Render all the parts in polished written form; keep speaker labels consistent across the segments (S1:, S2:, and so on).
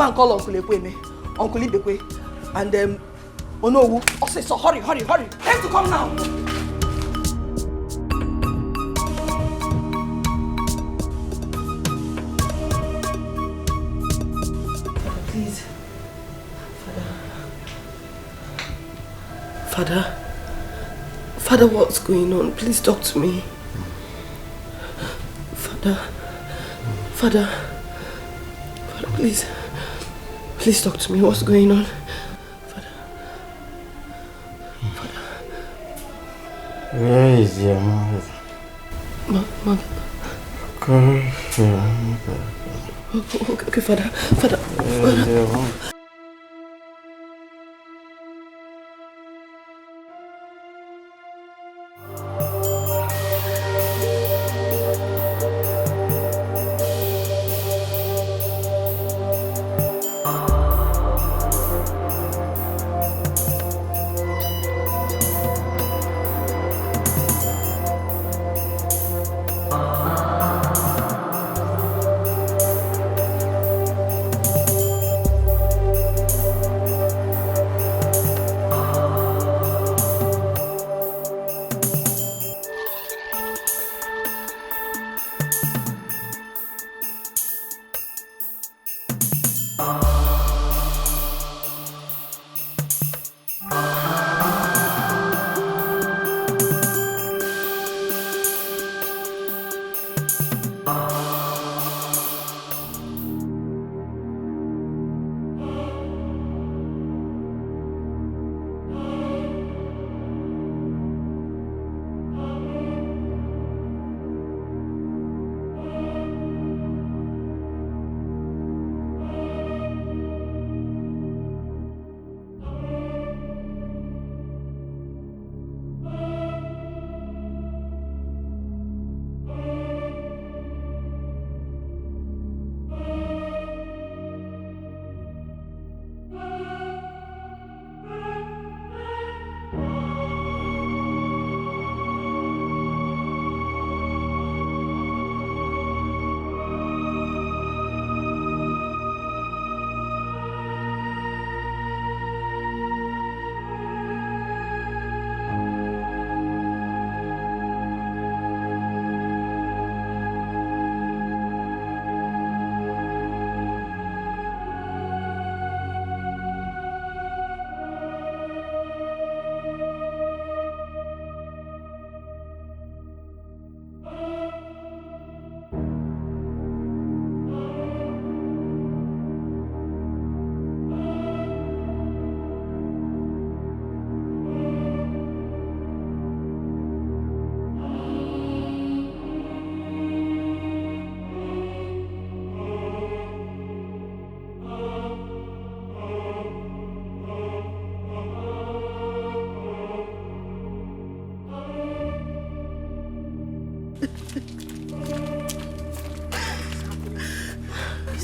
S1: go and call Uncle Ekweme, Uncle Ibekwe, and Onowu. Also, so hurry. Time to come now. Please. Father, what's going on? Please talk to me. Father, please talk to me. What's going on? Father.
S2: Where is your mother?
S1: Mother. Okay, Father.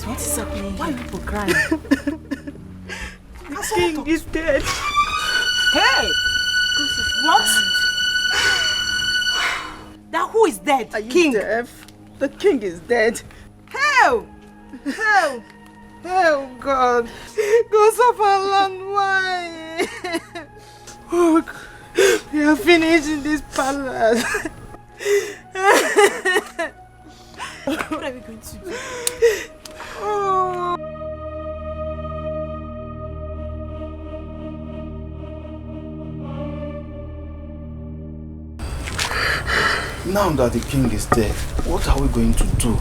S3: What is happening? Why are people crying?
S1: The king is dead.
S3: Hey! What? Now who is dead?
S1: Are you
S3: King?
S1: deaf? The king is dead.
S3: How?
S1: Oh God. Go suffer land. Why? Oh, we are finished in this palace.
S3: What are we going to do?
S1: Oh.
S2: Now that the king is dead, what are we going to do?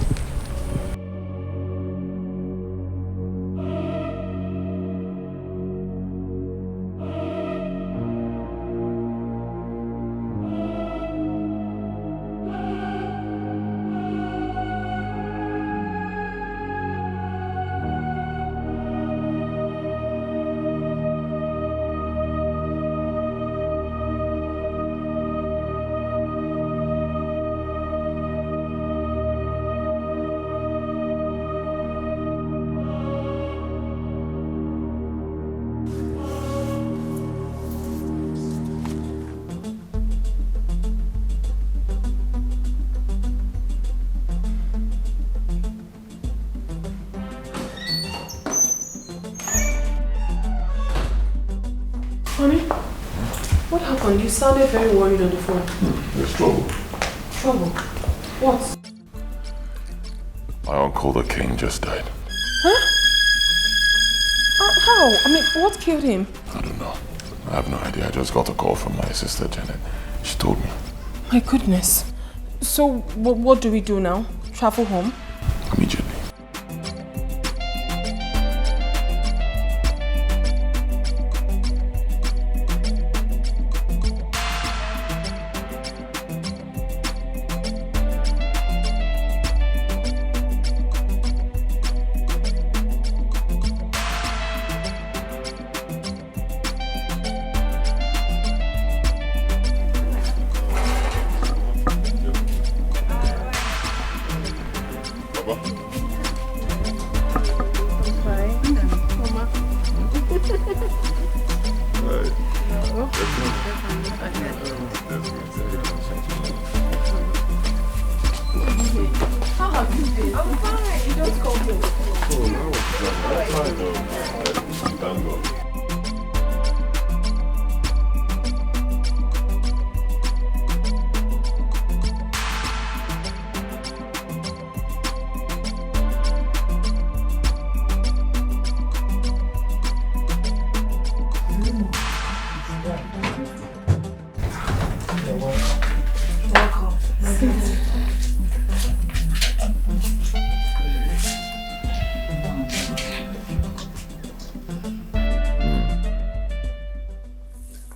S4: happened? You sounded very worried on the phone.
S5: There's trouble.
S4: Trouble? What?
S5: My uncle, the king, just died.
S4: Huh? How? I mean, what killed him?
S5: I don't know. I have no idea. I just got a call from my sister, Janet. She told me.
S4: My goodness. So, what do we do now? Travel home?
S5: Immediately.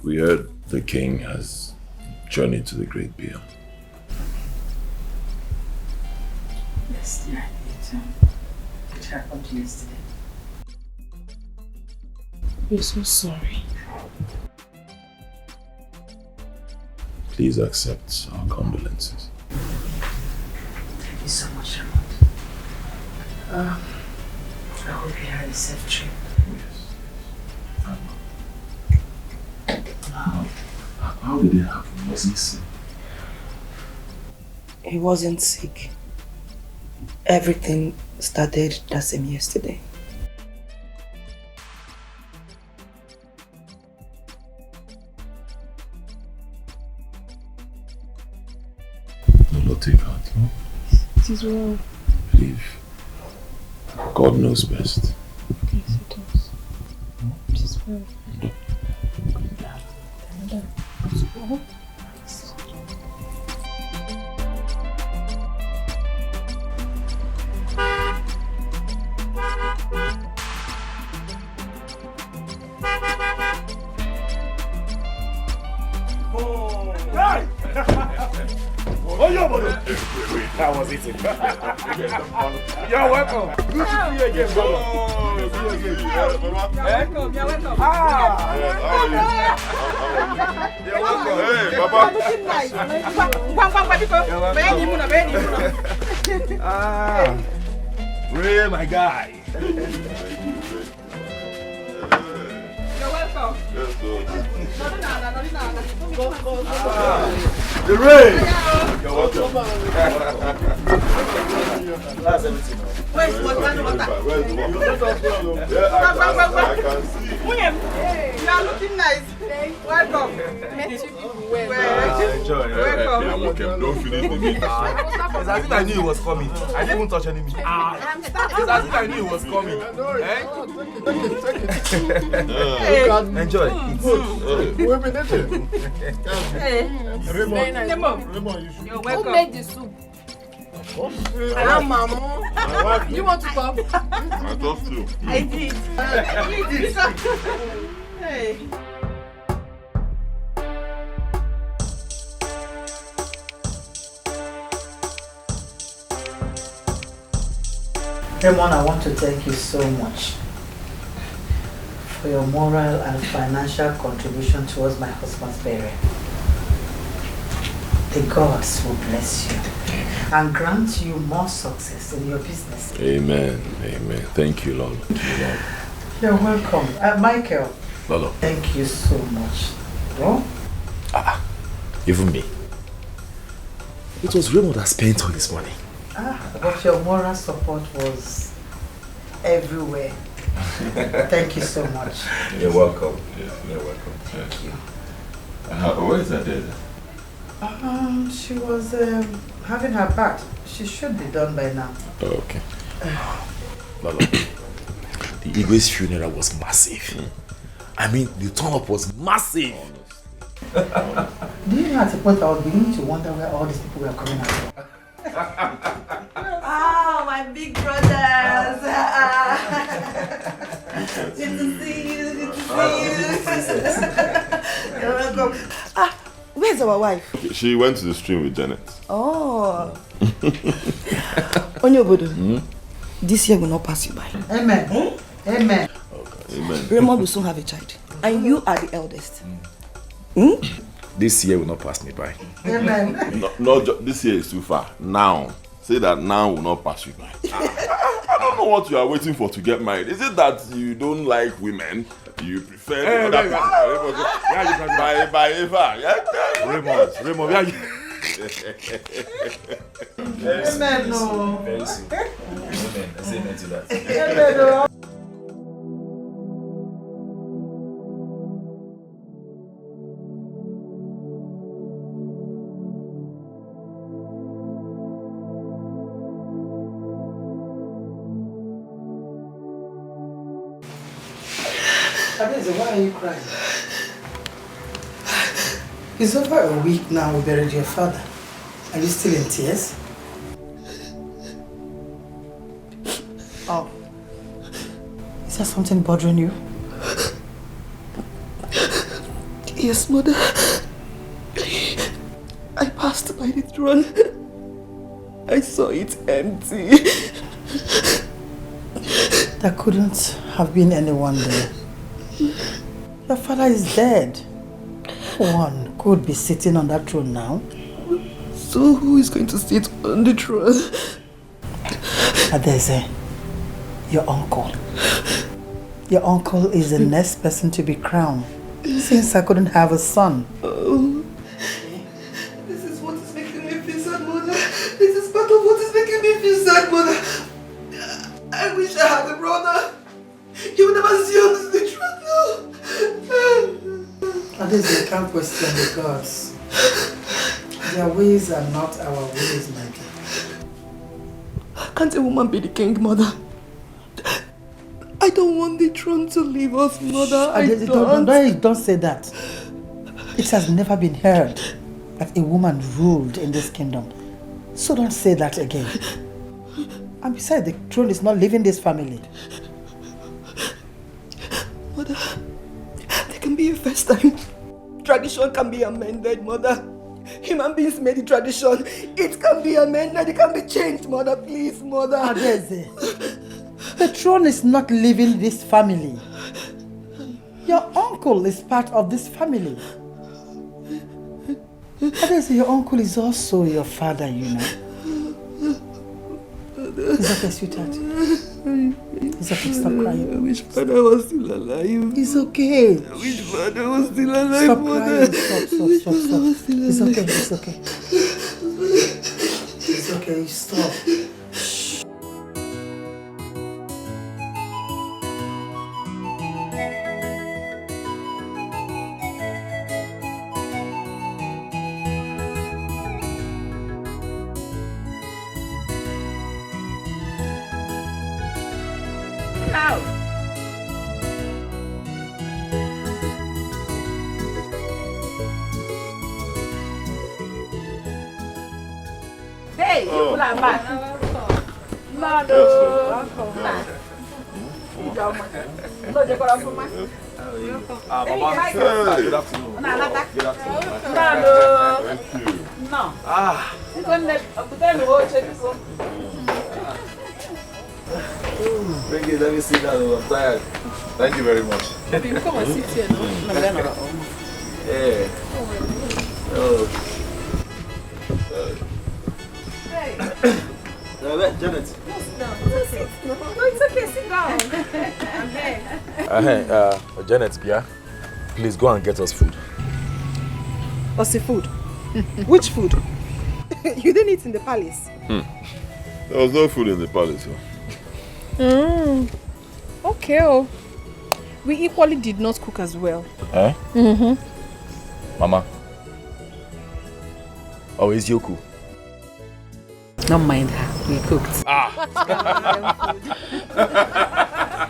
S5: We heard the king has journeyed to the great beyond.
S6: Yes, dear, it happened yesterday.
S4: We're so sorry.
S5: Please accept our condolences.
S6: Thank you so much, Ramon. I hope you had a safe trip.
S5: How did it happen? Was he sick?
S6: He wasn't sick. Everything started the same yesterday.
S5: Lord, take heart, no?
S4: It is well.
S5: Believe. God knows best.
S4: Yes, it does. It is well.
S7: How was it? You're welcome. Good to see you again, brother.
S3: Welcome, you're welcome.
S7: Ah!
S5: You're welcome. Hey, Baba.
S3: Looking nice.
S7: Ah, Ray, my guy.
S3: You're welcome.
S7: The Ray.
S5: You're welcome.
S7: That's everything.
S3: Where's water?
S5: Where's the water? Yeah, I can see.
S3: You are looking nice. Welcome.
S7: Enjoy.
S3: Welcome.
S5: Yeah, okay. Don't finish the meat.
S7: It's as if I knew it was coming. I didn't even touch any meat. It's as if I knew it was coming. Enjoy.
S2: We've been eating.
S3: Hey.
S2: Raymond,
S3: You're
S4: Who
S3: welcome.
S4: made the soup? Mama. You want to come?
S5: I thought so.
S3: I did. Hey.
S6: Raymond, I want to thank you so much for your moral and financial contribution towards my husband's burial. The gods will bless you and grant you more success in your business.
S5: Amen. Amen. Thank you, Lord.
S6: You're welcome. Michael,
S5: Lolo.
S6: thank you so much. Oh?
S7: Even me. It was Raymond that spent all this money.
S6: But your moral support was everywhere. Thank you so much.
S7: You're welcome.
S5: Yeah, you're welcome.
S6: Thank you.
S5: Where is that dead?
S6: She was having her bath. She should be done by now.
S7: Oh, okay. Lolo, the Igwe's funeral was massive. I mean, the turn-up was massive.
S6: Do you know at the point I was beginning to wonder where all these people were coming out from?
S3: Oh, my big brothers. Good to see you. Good to see you. You're welcome. Where's our wife?
S5: Okay, she went to the stream with Janet.
S3: Oh. Onyobodo, this year will not pass you by.
S6: Amen. Amen.
S5: Okay. Amen.
S3: Raymond will soon have a child. And you are the eldest.
S7: This year will not pass me by.
S6: Amen.
S5: This year is too far. Now. Say that now will not pass you by. I don't know what you are waiting for to get married. Is it that you don't like women? You prefer the other people? By Eva. Yeah?
S7: Raymond, where are you?
S6: Amen. No.
S7: Very soon. Amen. I say amen to that.
S6: Amen. No. Why are you crying? It's over a week now we buried your father. Are you still in tears? Oh. Is there something bothering you?
S3: Yes, mother. I passed by the throne. I saw it empty.
S6: There couldn't have been anyone there. Your father is dead. No one could be sitting on that throne now.
S3: So who is going to sit on the throne?
S6: Adeze, your uncle. Your uncle is the next person to be crowned, since I couldn't have a son.
S3: Oh. This is what is making me feel sad, mother. This is part of what is making me feel sad, mother. I wish I had a brother. He would never see on the throne now.
S6: Adeze, you can't question the gods. Their ways are not our ways, my dear.
S3: Can't a woman be the king, mother? I don't want the throne to leave us, mother.
S6: Don't say that. It has never been heard that a woman ruled in this kingdom. So don't say that again. And besides, the throne is not leaving this family.
S3: Mother, there can be a first time. Tradition can be amended, mother. Human beings made the tradition. It can be amended. It can be changed, mother. Please, mother.
S6: Adeze, the throne is not leaving this family. Your uncle is part of this family. Adeze, your uncle is also your father, you know. It's okay, sweetheart. It's okay, stop crying.
S3: I wish father was still alive.
S6: It's okay.
S3: I wish father was still alive,
S6: Stop
S3: mother.
S6: crying. Stop. It's okay, it's okay. It's okay, stop.
S8: Hey, you pull out back. Mado. No, they got up for my.
S5: Good afternoon. Good afternoon. Thank you.
S8: No. You can go check this one.
S5: Thank you. Let me sit down. I'm tired. Thank you very much.
S8: You come and sit here, no?
S5: Yeah. Oh.
S8: Hey.
S2: Janet.
S8: Sit down. No, it's okay. Sit down. I'm here.
S7: Janet, Pia, please go and get us food.
S1: What's the food? Which food? You didn't eat in the palace.
S5: There was no food in the palace.
S4: Okay. We equally did not cook as well.
S7: Eh? Mama. Oh, it's Yoku.
S6: Don't mind her. We cooked.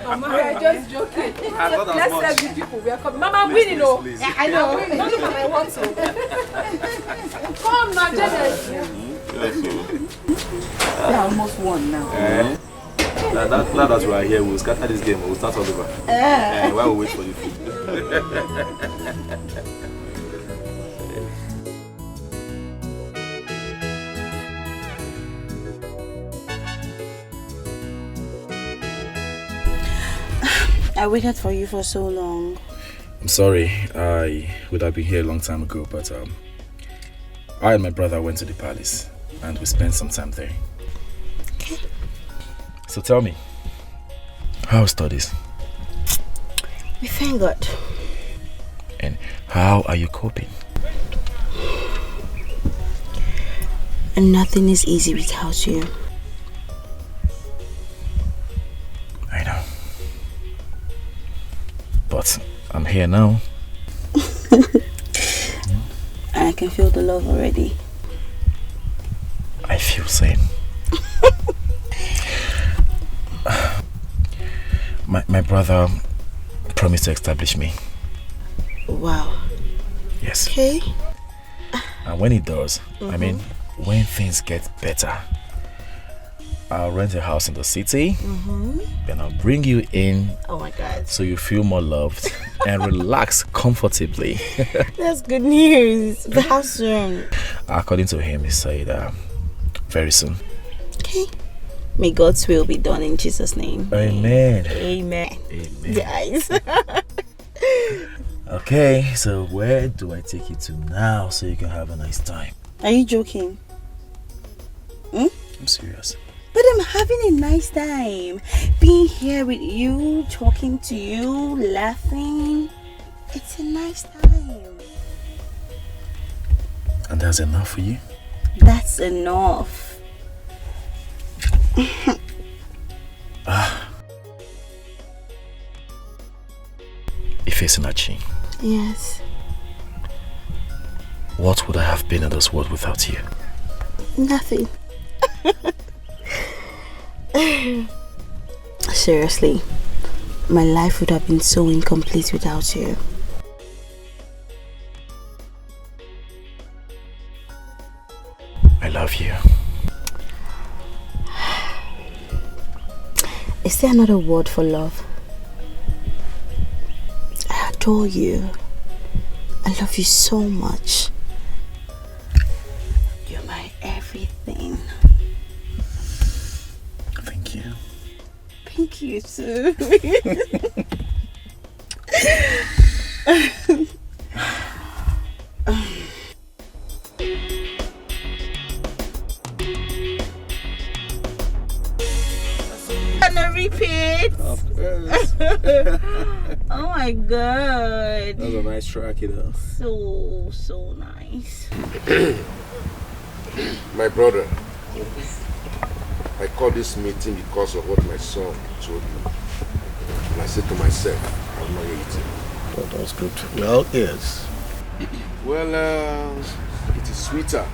S8: Mama, we are just joking. Let's serve the people. We are coming. Mama, I'm winning, oh. I know. Don't look at my watch. Come now, Janet.
S6: They almost won now.
S9: Now that we are here, we'll scatter this game. We'll start all over. While we wait for the food.
S10: I waited for you for so long.
S9: I'm sorry. I would have been here a long time ago, but I and my brother went to the palace and we spent some time there.
S10: Okay.
S9: So tell me, how are studies?
S10: We thank God.
S9: And how are you coping?
S10: And nothing is easy without you.
S9: I know. But I'm here now.
S10: I can feel the love already.
S9: I feel same. My brother promised to establish me.
S10: Wow.
S9: Yes.
S10: Okay.
S9: And when he does, I mean, when things get better, I'll rent a house in the city, then I'll bring you in.
S10: Oh my God.
S9: So you feel more loved and relax comfortably.
S10: That's good news. But how soon?
S9: According to him, he said very soon.
S10: Okay. May God's will be done in Jesus' name.
S9: Amen.
S10: Amen.
S9: Amen.
S10: Guys.
S9: Okay, so where do I take you to now so you can have a nice time?
S10: Are you joking?
S9: I'm serious.
S10: But I'm having a nice time. Being here with you, talking to you, laughing. It's a nice time.
S9: And that's enough for you?
S10: That's enough.
S9: Ifesinachi.
S10: Yes.
S9: What would I have been in this world without you?
S10: Nothing. Seriously, my life would have been so incomplete without you.
S9: I love you.
S10: Is there another word for love? I adore you. I love you so much. You're my everything.
S9: Thank you.
S10: Thank you too. Gonna repeat.
S9: Of course.
S10: Oh my God.
S9: That was a nice track, you know.
S10: So nice.
S11: My brother, I called this meeting because of what my son told me. And I said to myself, I'm not waiting.
S2: Oh, that's good. Well, yes.
S11: Well, it is sweeter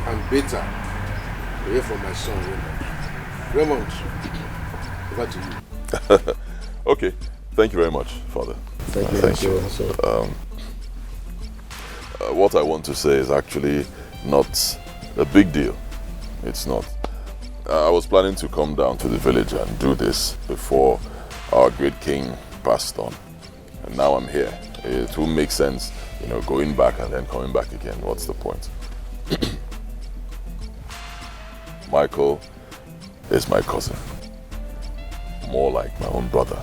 S11: and better to hear from my son, Raymond. Raymond, over to you.
S5: Okay, thank you very much, Father.
S2: Thank you.
S5: What I want to say is actually not a big deal. It's not. I was planning to come down to the village and do this before our great king passed on. And now I'm here. It will make sense, you know, going back and then coming back again. What's the point? Michael is my cousin. More like my own brother.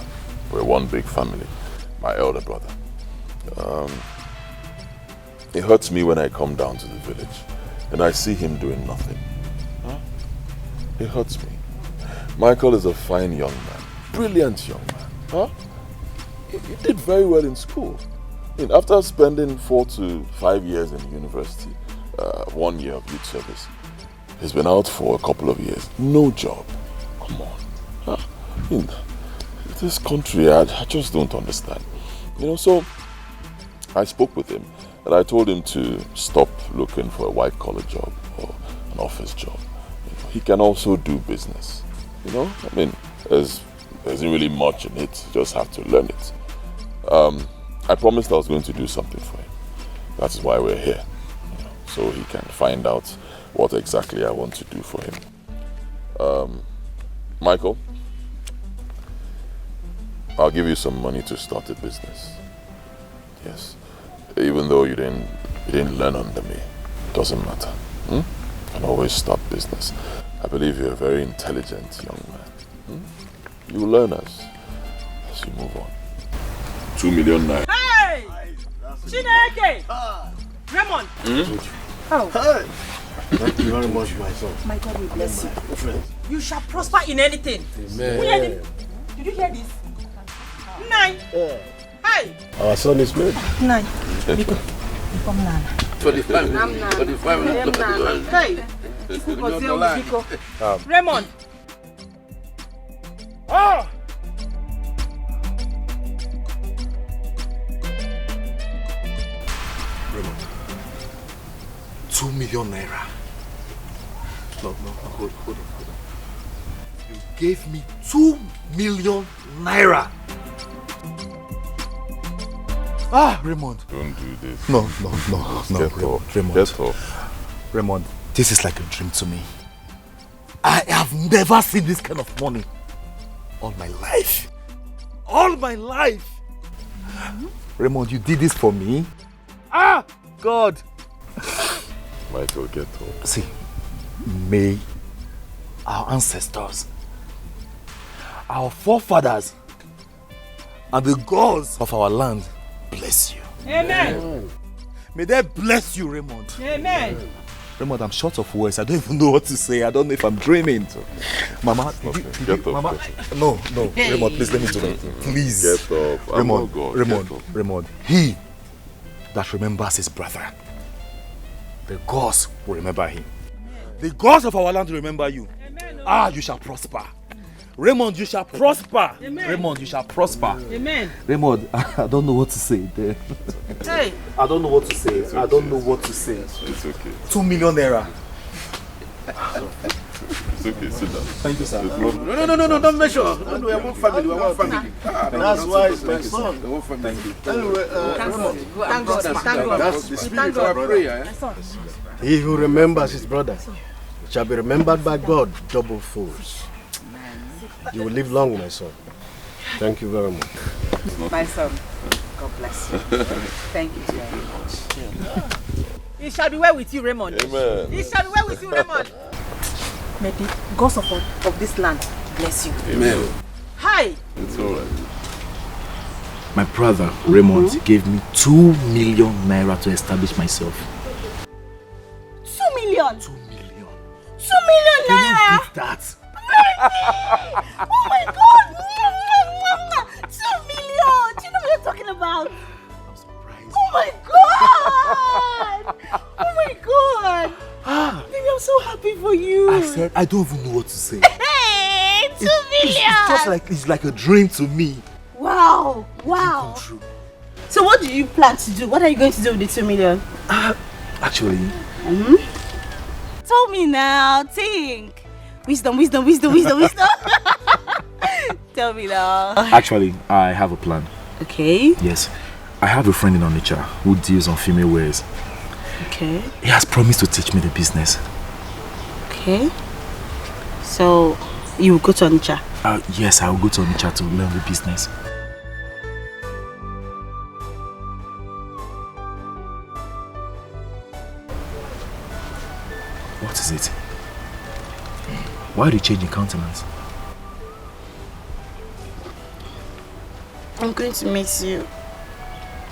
S5: We're one big family. My elder brother. It hurts me when I come down to the village and I see him doing nothing. It hurts me. Michael is a fine young man. Brilliant young man. He did very well in school. I mean, after spending 4 to 5 years in university, 1 year of youth service, he's been out for a couple of years. No job. Come on. In this country, I just don't understand. You know, so I spoke with him And I told him to stop looking for a white-collar job or an office job. He can also do business. I mean, there isn't really much in it. You just have to learn it. I promised I was going to do something for him. That is why we're here. So he can find out what exactly I want to do for him. Michael, I'll give you some money to start a business. Yes. Even though you didn't learn under me, it doesn't matter. You can always start business. I believe you're a very intelligent young man. You learn as you move on. 2 million naira.
S8: Hey! Chineke! Raymond!
S11: Oh. Hey! Thank you very much, my son.
S8: My God will bless you. You shall prosper in anything.
S11: Amen.
S8: Did you hear this? 9. Hey!
S11: Our son is married.
S8: 9.
S11: Nico. 25. 25.
S8: Hey! Raymond!
S9: Ah!
S7: Raymond, 2 million naira. No, hold on. You gave me 2 million naira. Raymond.
S5: Don't do this.
S7: No, Raymond.
S5: Get off.
S7: Raymond, this is like a dream to me. I have never seen this kind of money all my life. All my life. Raymond, you did this for me? God.
S5: Michael, get off.
S7: See, may our ancestors, our forefathers, and the gods of our land bless you.
S8: Amen.
S7: May they bless you, Raymond.
S8: Amen.
S7: Raymond, I'm short of words. I don't even know what to say. I don't know if I'm dreaming. Mama, Mama, no, Raymond, please let me do that. Please.
S5: Get off.
S7: Raymond, he that remembers his brother, the gods will remember him. The gods of our land will remember you. Amen. You shall prosper. Raymond, you shall prosper.
S8: Amen.
S7: Raymond, you shall prosper.
S8: Amen.
S7: Raymond, I don't know what to say there.
S8: Hey.
S7: I don't know what to say. I don't know what to say.
S5: It's okay.
S7: 2 million naira.
S5: It's okay, sit down.
S7: Thank you, sir.
S11: No, don't measure. No, we are one family. That's why it's my son. One family. Anyway,
S8: thank God.
S11: That's the spirit of our prayer. He who remembers his brother shall be remembered by God, double fools. You will live long, my son. Thank you very much.
S8: My son, God bless you. Thank you very much. It shall be well with you, Raymond.
S5: Amen.
S8: It shall be well with you, Raymond. May the gods of this land bless you.
S11: Amen.
S8: Hi.
S5: It's all right.
S7: My brother, Raymond, gave me 2 million naira to establish myself.
S10: 2 million?
S7: 2 million.
S10: 2 million
S7: Can
S10: naira?
S7: you beat that?
S10: Oh my God! 2 million! Do you know what you're talking about?
S7: I'm surprised.
S10: Oh my God! Oh my God! Baby, I'm so happy for you.
S7: I said, I don't even know what to say.
S10: Hey, 2 million!
S7: It's like a dream to me.
S10: Wow!
S7: Come true.
S10: So what do you plan to do? What are you going to do with the 2 million?
S7: Actually,
S10: Tell me now, think. Wisdom. Tell me now.
S7: Actually, I have a plan.
S10: Okay.
S7: Yes. I have a friend in Onitsha who deals on female wares.
S10: Okay.
S7: He has promised to teach me the business.
S10: Okay. So, you will go to Onitsha?
S7: Yes, I will go to Onitsha to learn the business. What is it? Why do you change your countenance?
S10: I'm going to miss you.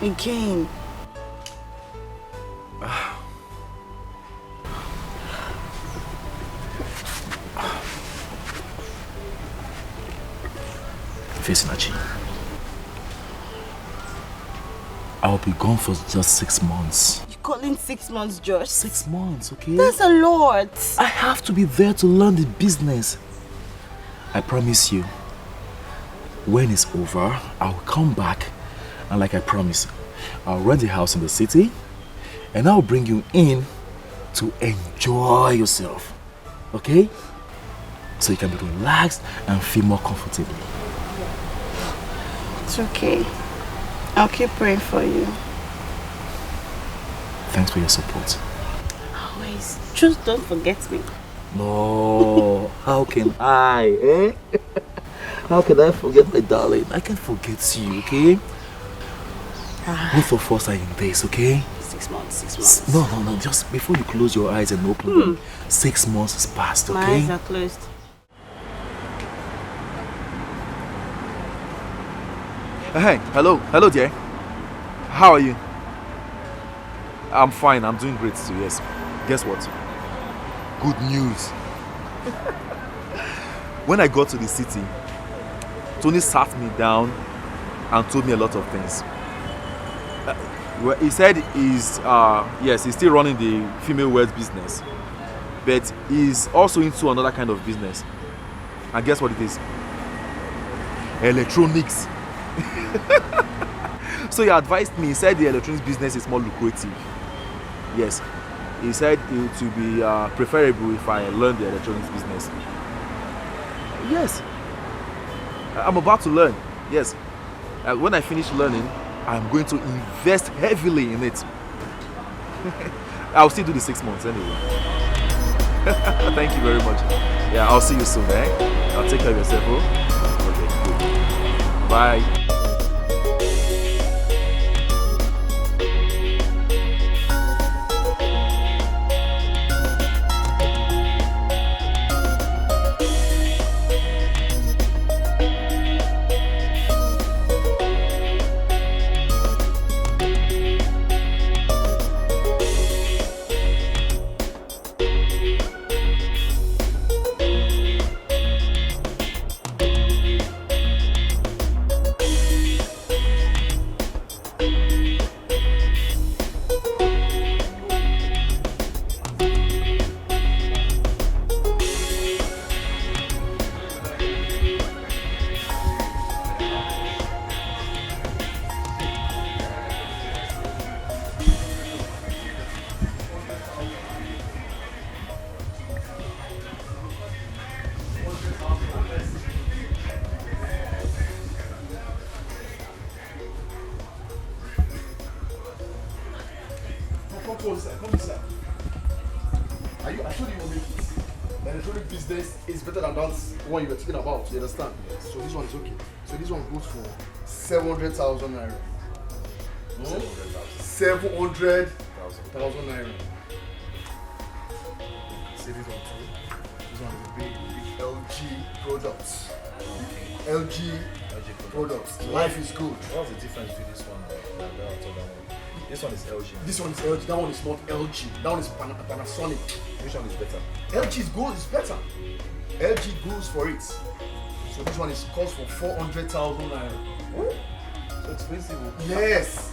S10: Again.
S7: Fesinachi, I'll be gone for just 6 months.
S10: You calling 6 months, Josh?
S7: 6 months, okay?
S10: That's a lot.
S7: I have to be there to learn the business. I promise you, when it's over, I'll come back and like I promised, I'll rent a house in the city
S9: And I'll bring you in to enjoy yourself. Okay? So you can be relaxed and feel more comfortable.
S10: It's okay. I'll keep praying for you.
S9: Thanks for your support.
S10: Always. Just don't forget me.
S9: No, how can I, eh? How can I forget my darling? I can't forget you, okay? Both of us are in this, okay?
S10: 6 months, 6 months.
S9: No, just before you close your eyes and open them, 6 months has passed, okay?
S10: My eyes are closed.
S9: Hey, hello dear. How are you? I'm fine, I'm doing great too, yes. Guess what? Good news. When I got to the city, Tony sat me down and told me a lot of things. He said he's still running the female wears business, but he's also into another kind of business. And guess what it is? Electronics. So he advised me. He said the electronics business is more lucrative. Yes, he said it would be preferable if I learn the electronics business. Yes, I'm about to learn. Yes, when I finish learning, I'm going to invest heavily in it. I'll still do the 6 months anyway. Thank you very much. Yeah, I'll see you soon, eh? I'll take care of yourself, oh? Okay, good. Bye.
S7: Come inside. I told you make it. The electronic business is better than that one you were talking about. You understand? Yes. So this one is okay. So this one goes for 700,000 naira. 700,000 naira. See this one too. This one is a big LG products. LG products. Life is good.
S9: What's the difference between this one and the other one? This one is LG.
S7: This one is LG. That one is not LG. That one is Panasonic.
S9: Which one is better?
S7: LG is good. It's better. LG goes for it. So this one is cost for 400,000 naira.
S9: So expensive.
S7: Yes.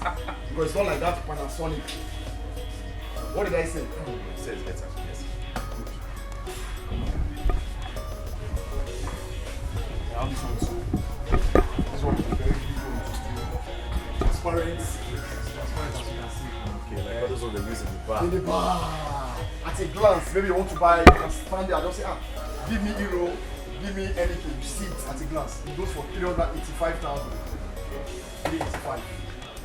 S7: Because it's not like that Panasonic. What did I say?
S9: It says better. Yes.
S7: Now this one too. This one is very big. Transparent.
S9: Okay, like what is what they use in the bar?
S7: In the bar. At a glance, maybe you want to buy, you can stand there and just say, give me euro, give me anything. You see it at a glance. It goes for 385,000. 385.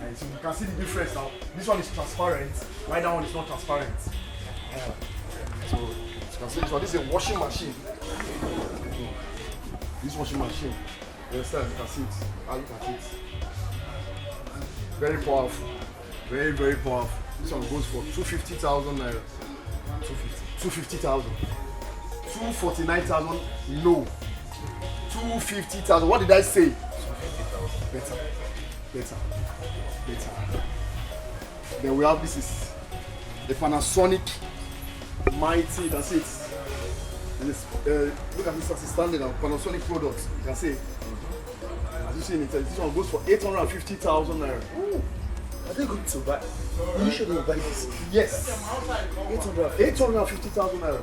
S7: And so you can see the difference now. This one is transparent, while that one is not transparent. So you can see this one. This is a washing machine. This washing machine. You understand? You can see it. Look at it. Very powerful. Very, very powerful. This one goes for 250,000 naira. 250,000. 249,000. No. 250,000. What did I say? 250,000. Better. Then we have this is the Panasonic Mighty. That's it. And it's, look at this as it's standing now. Panasonic products. You can see. As you see in it, this one goes for 850,000 naira. Ooh. Are they going to buy? You should buy this. Yes. 850,000 naira.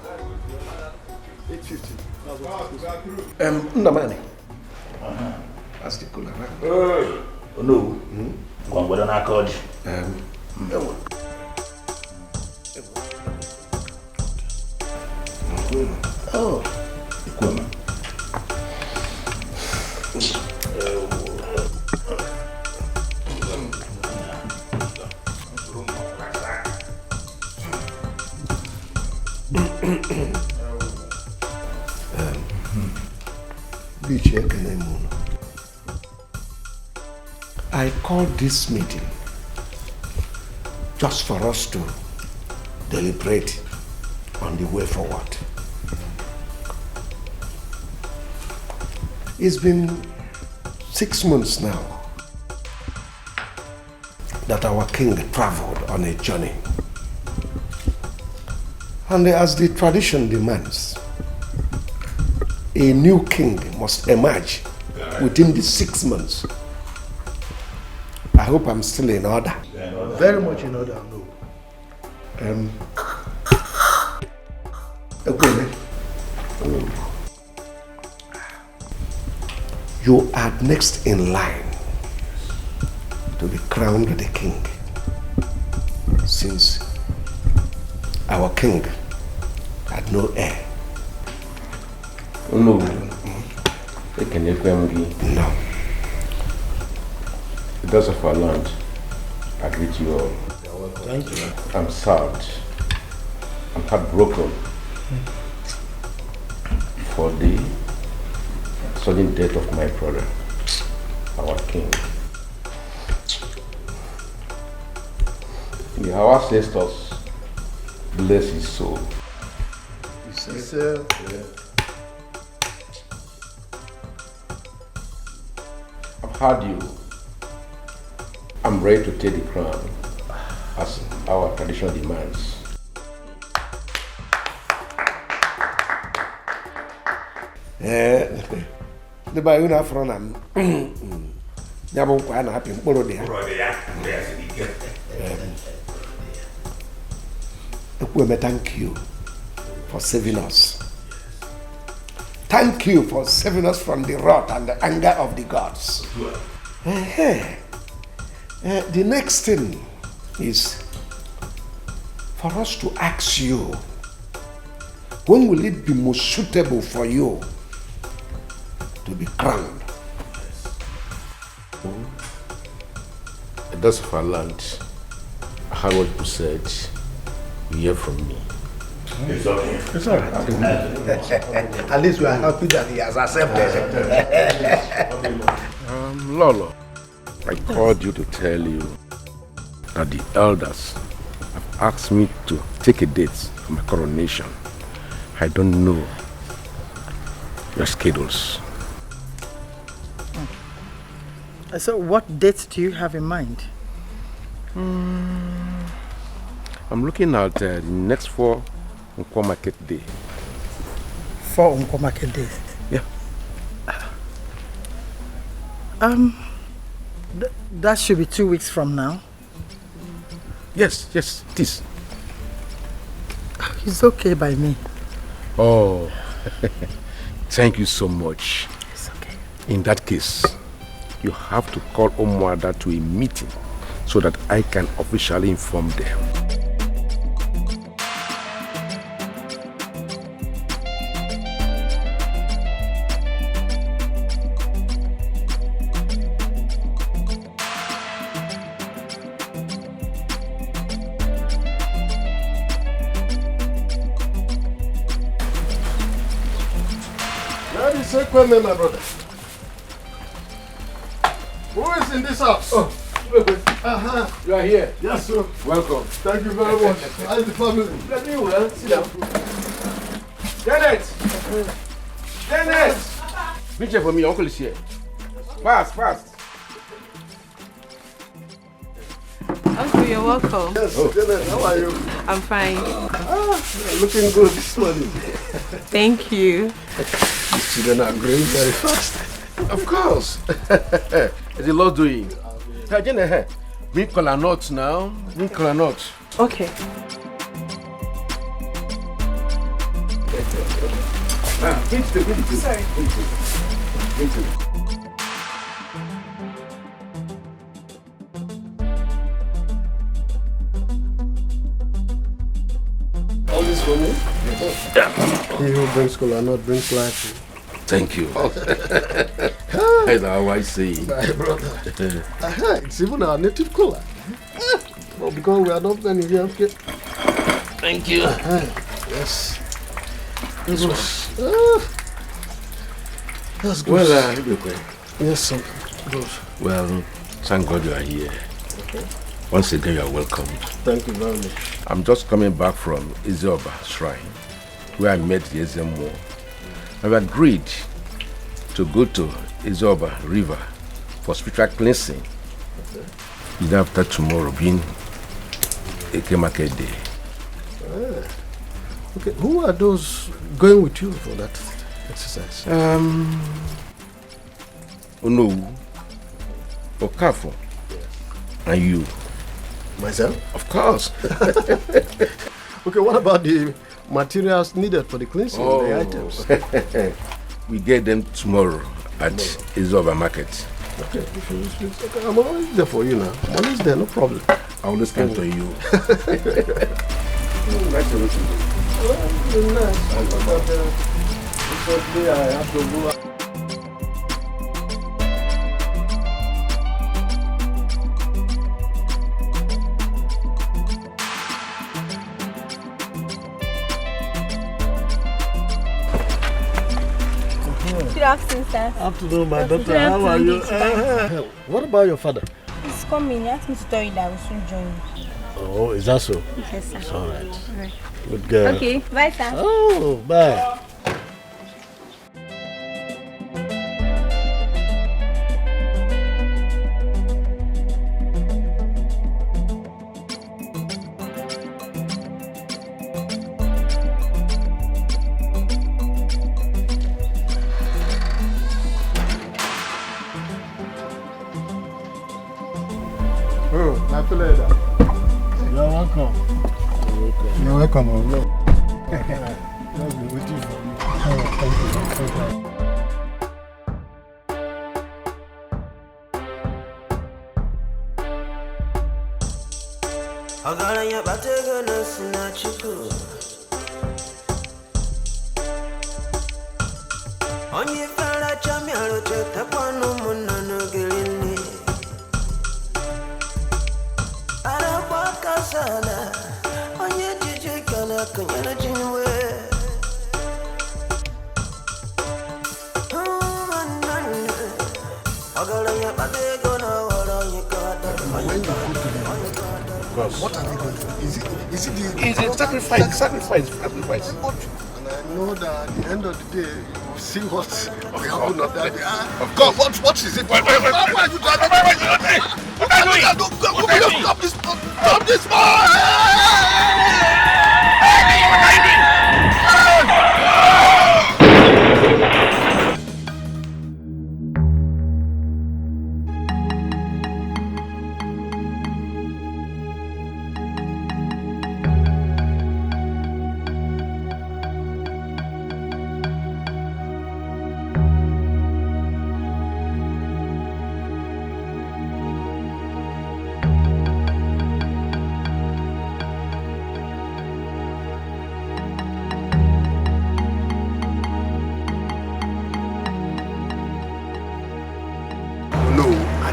S7: 850. That's what it goes.
S11: Ndamani. That's the cooler, right?
S9: Oh no. Go on, not called.
S11: Oh. I called this meeting just for us to deliberate on the way forward. It's been 6 months now that our king traveled on a journey. And as the tradition demands, a new king must emerge within the 6 months. I hope I'm still in order. Very much in order, no.
S12: You are next in line to be crowned the king, since our king had no heir.
S13: No.
S12: No.
S13: Because of our land, I greet you all.
S11: Thank you.
S13: I'm sad. I'm heartbroken for the sudden death of my brother, our king. Our ancestors, bless his soul.
S11: Yes,
S13: I've heard you. I'm ready to take the crown as our tradition demands.
S12: The Bayuna from Yabu and happy Borodia. Thank you for saving us. Thank you for saving us from the wrath and the anger of the gods. The next thing is for us to ask you, when will it be most suitable for you to be crowned?
S13: Those of our land, I heard what you said, you hear from me.
S11: It's okay. It's all right. At least we are happy that he has accepted.
S13: Lolo, I called you to tell you that the elders have asked me to take a date for my coronation. I don't know your schedules.
S6: So what dates do you have in mind?
S13: I'm looking at the next 4 Nkwo Market Day.
S6: 4 Nkwo Market Days?
S13: Yeah.
S6: That should be 2 weeks from now.
S13: Yes, it is.
S6: It's okay by me.
S13: Oh, thank you so much.
S6: It's okay.
S13: In that case, you have to call Omwada to a meeting so that I can officially inform them.
S11: My brother. Who is in this house?
S13: Oh, you are here.
S11: Yes, sir.
S13: Welcome.
S11: Thank you very much. How's the family?
S13: Let me well. Sit down. Janet! Reach here for me. Uncle is here. Fast.
S8: Uncle, you're welcome.
S11: Yes, Janet, how are you?
S8: I'm fine.
S11: You're looking good this morning.
S8: Thank you.
S11: The children are growing very fast.
S13: Of course. There's a lot doing. Hey, Janet, bring kola nuts now. Bring kola nuts.
S8: Okay.
S13: Sorry.
S11: All this for me?
S13: Yeah.
S11: He who brings kola nut brings life.
S13: Thank you. That's how I say it.
S11: My brother. It's even our native kola. Well, because we are not many here. Okay.
S13: Thank you.
S11: Yes.
S13: This one.
S11: That's good.
S13: Well,
S11: yes, sir. Good.
S13: Well, thank God you are here.
S11: Okay.
S13: Once again, you are welcome.
S11: Thank you very much.
S13: I'm just coming back from Izoba Shrine, where I met the Ezemo. I've agreed to go to Izoba River for spiritual cleansing.
S11: Okay.
S13: Even after tomorrow being Eke Market Day.
S11: Okay, who are those going with you for that exercise?
S13: Onowu, Okafo, and you.
S11: Myself?
S13: Of course.
S11: Okay, what about the materials needed for the cleansing, the items?
S13: We get them tomorrow at Izoba Market.
S11: Okay, I'm always there for you now. I'm always there, no problem.
S13: I always come to you.
S11: Nice to meet you. Nice. I have to go.
S8: Good afternoon, sir.
S11: Afternoon, my daughter. How are you? What about your father?
S8: He's coming. He asked me to tell you that I will soon join you.
S11: Oh, is that so?
S8: Yes, sir.
S11: It's all right.
S8: All right.
S11: Good girl.
S8: Okay, bye, sir.
S11: Oh, bye.
S14: Oh, not later.
S11: You're welcome.
S14: You're welcome. Just been waiting for you. Oh, thank you.
S3: Agaranya batega na sinachiku. Onye fara chamyalo cheta kwanu munano gelini. Araba kasala. Onye jiji kana kanyana jinwe. Agaranya batega na waranya kada.
S12: What are they going to do? Is it the...
S13: It's a sacrifice.
S12: And I know that at the end of the day, we'll see what will happen on that day. God, what is it? Wait, what are you doing? What are you doing? Stop this! Stop this!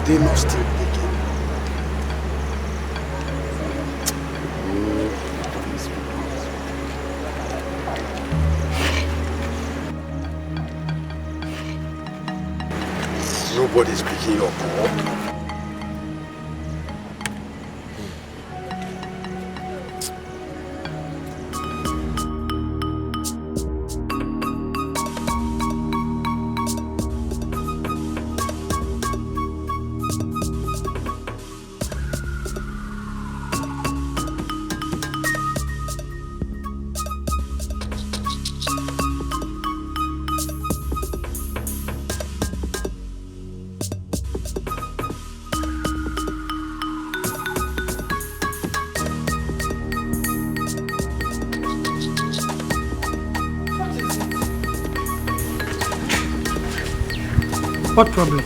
S12: They not still again. Nobody's picking your call.
S6: What problem?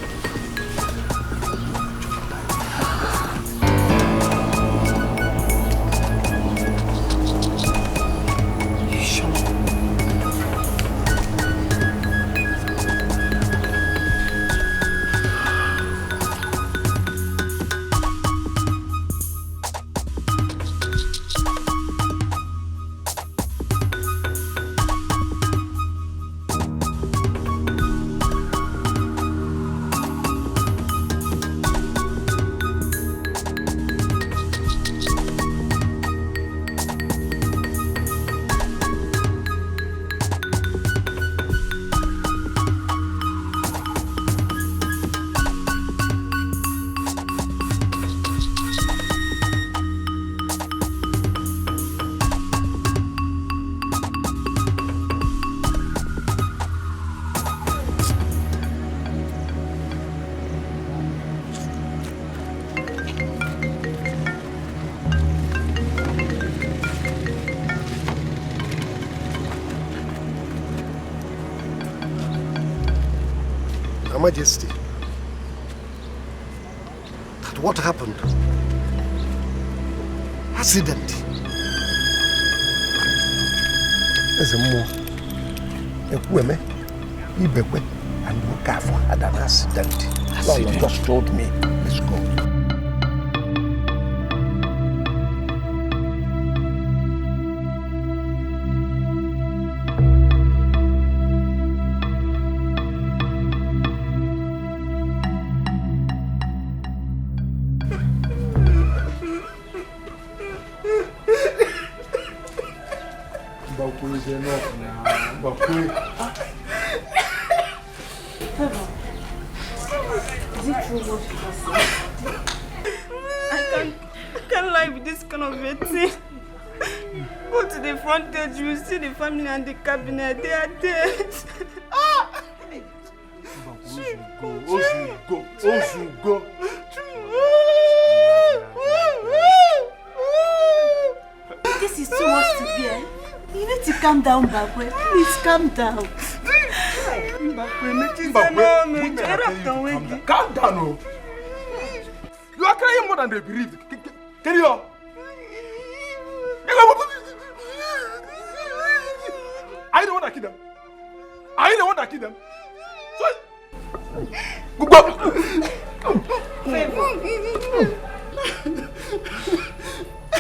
S12: Majesty, that what happened? Accident. There's a more. Ekweme, Ibekwe, and Mukafo had an accident. Lolo just told me. Let's go.
S14: Is enough now.
S8: Is it true what you just said? I can't lie with this kind of a thing. Go to the front edge, you will see the family and the cabinet. They are dead.
S14: Osugo.
S10: This is too much to bear. You need to calm down, Bakwe. Please calm down.
S14: Calm down, oh. You are crying more than they believe. Can you? I don't want to kill them. I don't want to kill them.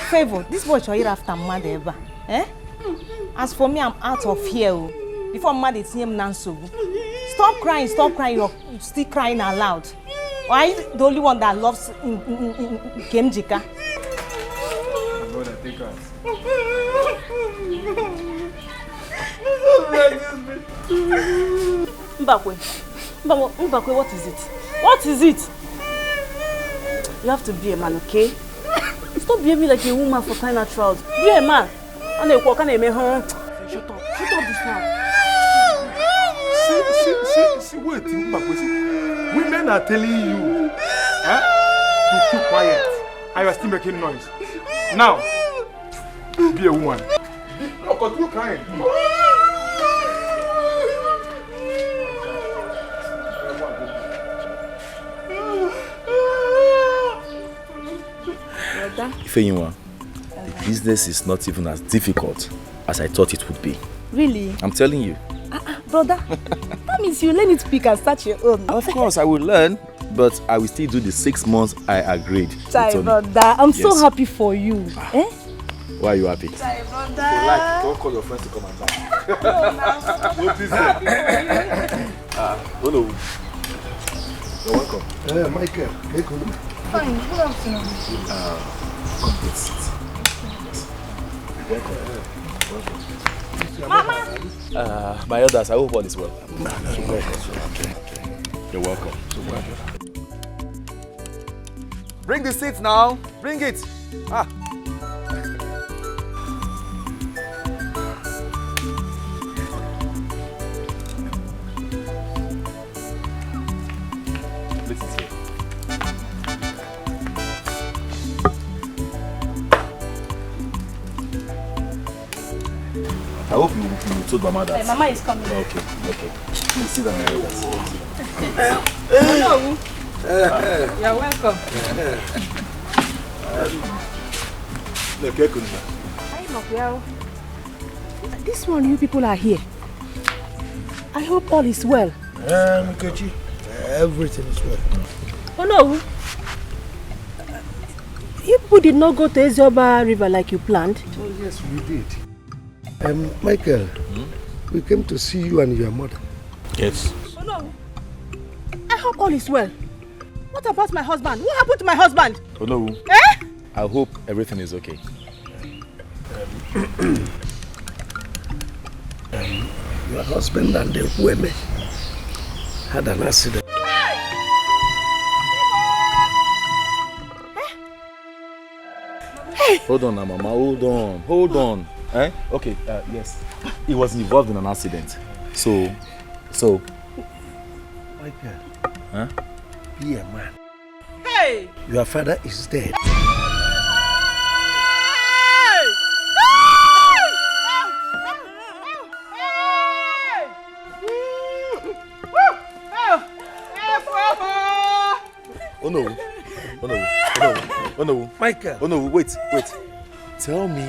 S15: Favor, this boy shall hear after mad ever. Eh? As for me, I'm out of here. Before mad it's him Nanso. Stop crying, you're still crying aloud. Why the only one that loves Kemjika?
S14: Brother, take us.
S15: Mbakwe, what is it? What is it?
S10: You have to be a man, okay? Stop behaving like a woman for crying out loud. Be a man. And they walk and they make her. Shut up this man.
S14: See, wait, women are telling you to keep quiet. And you are still making noise. Now, be a woman. No, continue crying.
S9: Ifeyinwa, the business is not even as difficult as I thought it would be.
S10: Really?
S9: I'm telling you.
S10: Brother, that means you learn it quick and start your own.
S9: Of course, I will learn, but I will still do the 6 months I agreed.
S10: Chai, brother, I'm so happy for you. Eh?
S9: Why are you happy?
S10: Chai, brother.
S9: Like, don't call your friends to come and buy.
S10: No,
S9: please. No. You're welcome.
S12: Michael,
S8: Fine, good afternoon.
S9: Come, let's sit. Welcome.
S15: Mama!
S9: My elders, I hope all is well. You're welcome. Bring the seats now. Bring it. This is here. I hope you told Mama that.
S10: Mama is coming.
S9: Okay. Please sit down.
S8: Hello. You're welcome.
S10: This one, you people are here. I hope all is well.
S12: Mikechi, everything is well.
S10: Oh no. You people did not go to Ezioba River like you planned.
S12: Oh yes, we did. Michael, we came to see you and your mother.
S9: Yes.
S10: Oh no. I hope all is well. What about my husband? What happened to my husband?
S9: Oh no.
S10: Eh?
S9: I hope everything is okay.
S12: Your husband and the women had an accident.
S9: Hold on now, Mama. Hold on. Eh? Okay, yes. He was involved in an accident. So.
S12: Michael,
S9: Huh?
S12: be a man.
S8: Hey!
S12: Your father is dead.
S7: Oh no. Oh no. Oh no. Oh no.
S12: Michael.
S7: Oh no, wait. Tell me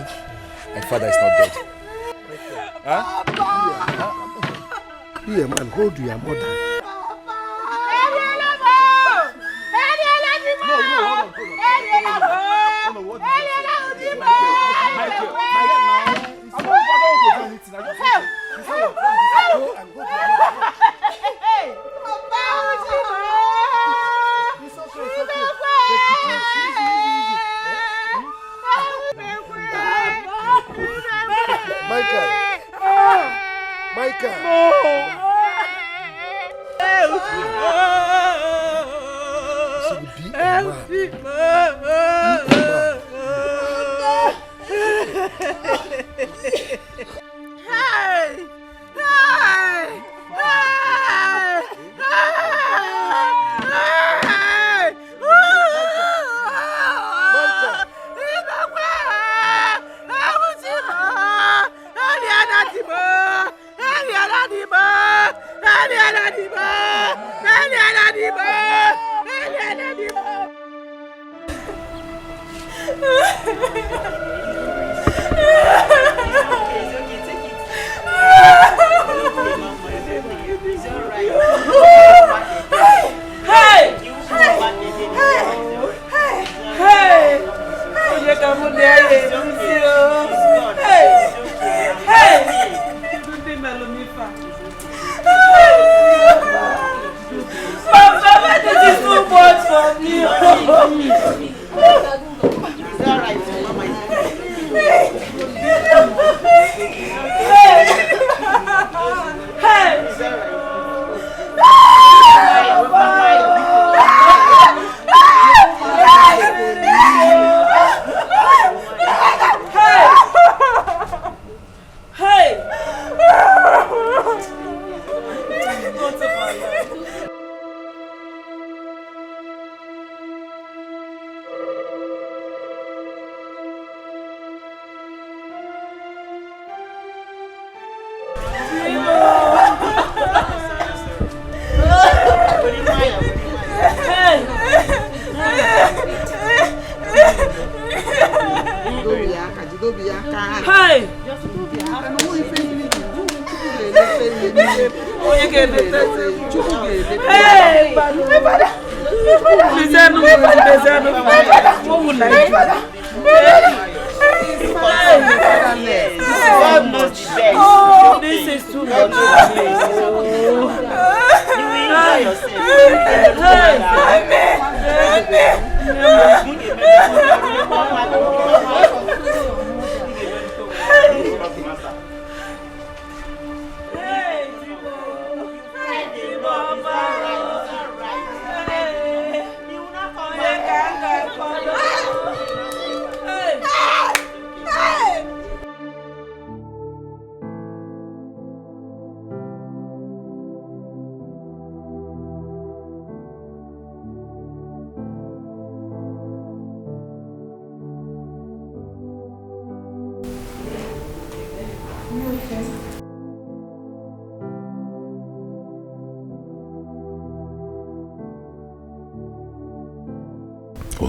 S7: my father is not dead. Huh?
S12: Here, man, hold your mother. Michael!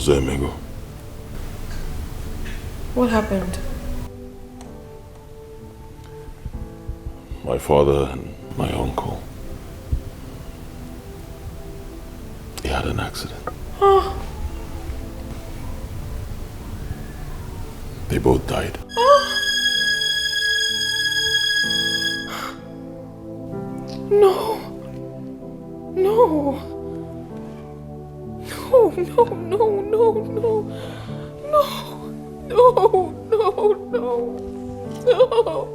S5: Amigo.
S4: What happened?
S5: My father and my uncle. He had an accident.
S4: Oh.
S5: They both died.
S4: Oh. No. No. No, no, no, no, no, no, no, no, no, no, no.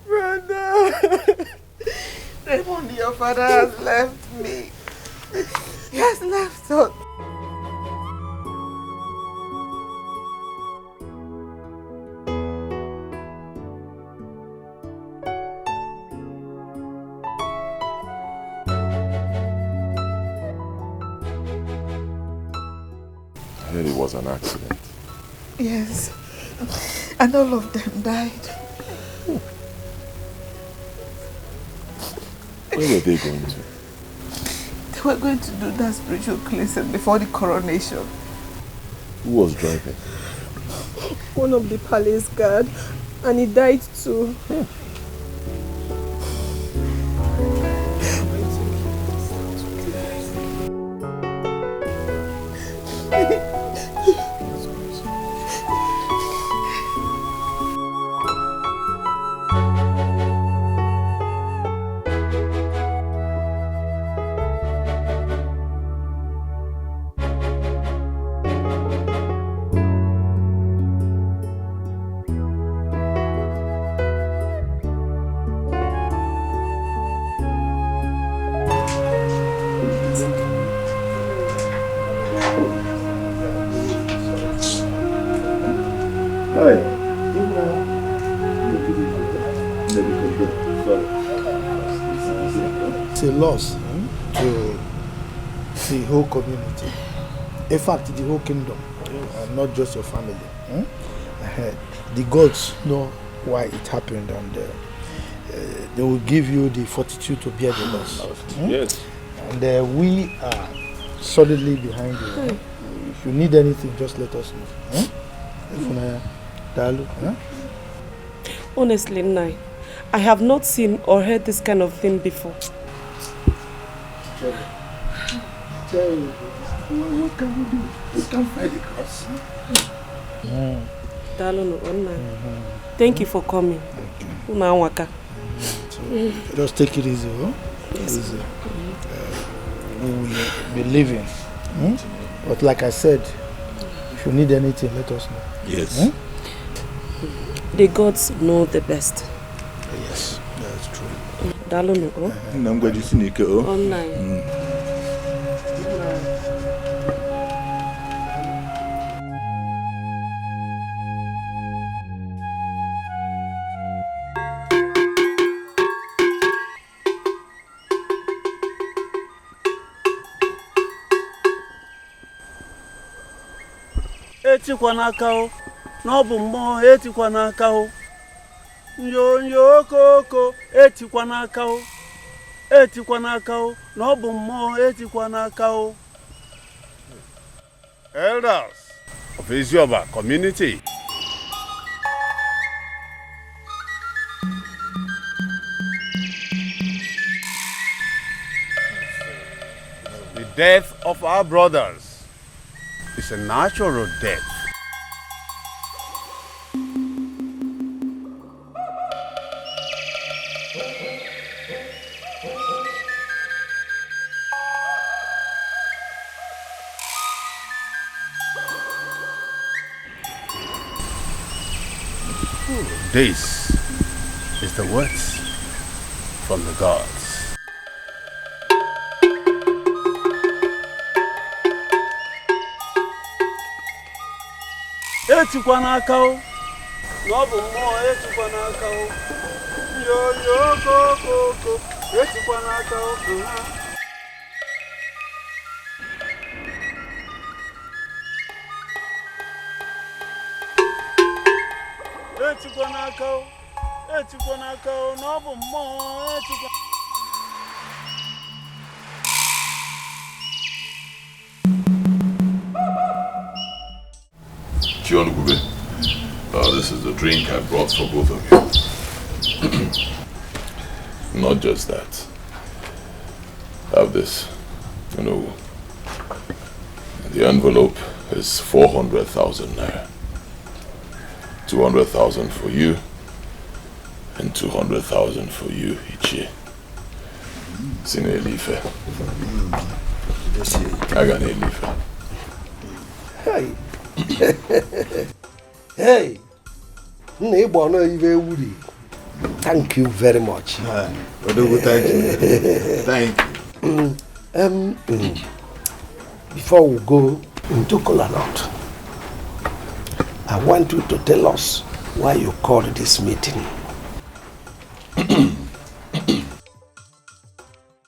S1: Brother. Raymond, your father has left me. He has left us.
S5: I heard it was an accident.
S1: Yes. And all of them died.
S5: Where were they going to?
S1: They were going to do that spiritual cleansing before the coronation.
S5: Who was driving?
S8: One of the palace guard, and he died too.
S16: It's a loss to the whole community. In fact, the whole kingdom, and not just your family. The gods know why it happened, and they will give you the fortitude to bear the loss.
S5: Yes.
S16: And we are solidly behind you. If you need anything, just let us know.
S10: Honestly, Nai, I have not seen or heard this kind of thing before.
S16: What can we do? We can fight the cross.
S10: Thank you for coming.
S16: Just take it easy,
S10: Yes.
S16: Easy. We will be leaving. But like I said, if you need anything, let us know.
S5: Yes.
S10: The gods know the best.
S16: Yes, that's true.
S7: I'm glad you see Nika.
S10: Online.
S17: Etikwa n'aka o, n'ọbụ mmụọ etikwa n'aka o. Nyo koko etikwa n'aka o. Etikwa n'aka o, n'ọbụ mmụọ etikwa n'aka o.
S11: Elders of Izioba community. The death of our brothers is a natural death. This is the words from the gods.
S17: Etikwa n'aka o, n'ọbụ mmụọ etikwa n'aka o. Nyo koko etikwa n'aka o. Etikwa n'aka o, n'ọbụ mmụọ etikwa.
S5: This is the drink I brought for both of you. Not just that. Have this. You know, the envelope is 400,000 naira. 200,000 for you, and 200,000 for you each year. Sine Elife. Aga Elife.
S12: Hey. Hey. Nne ịgba ọnụ ibe ewuri. Thank you very much.
S7: Odogu, thank you. Thank you.
S12: Before we go into Coronation, I want you to tell us why you called this meeting.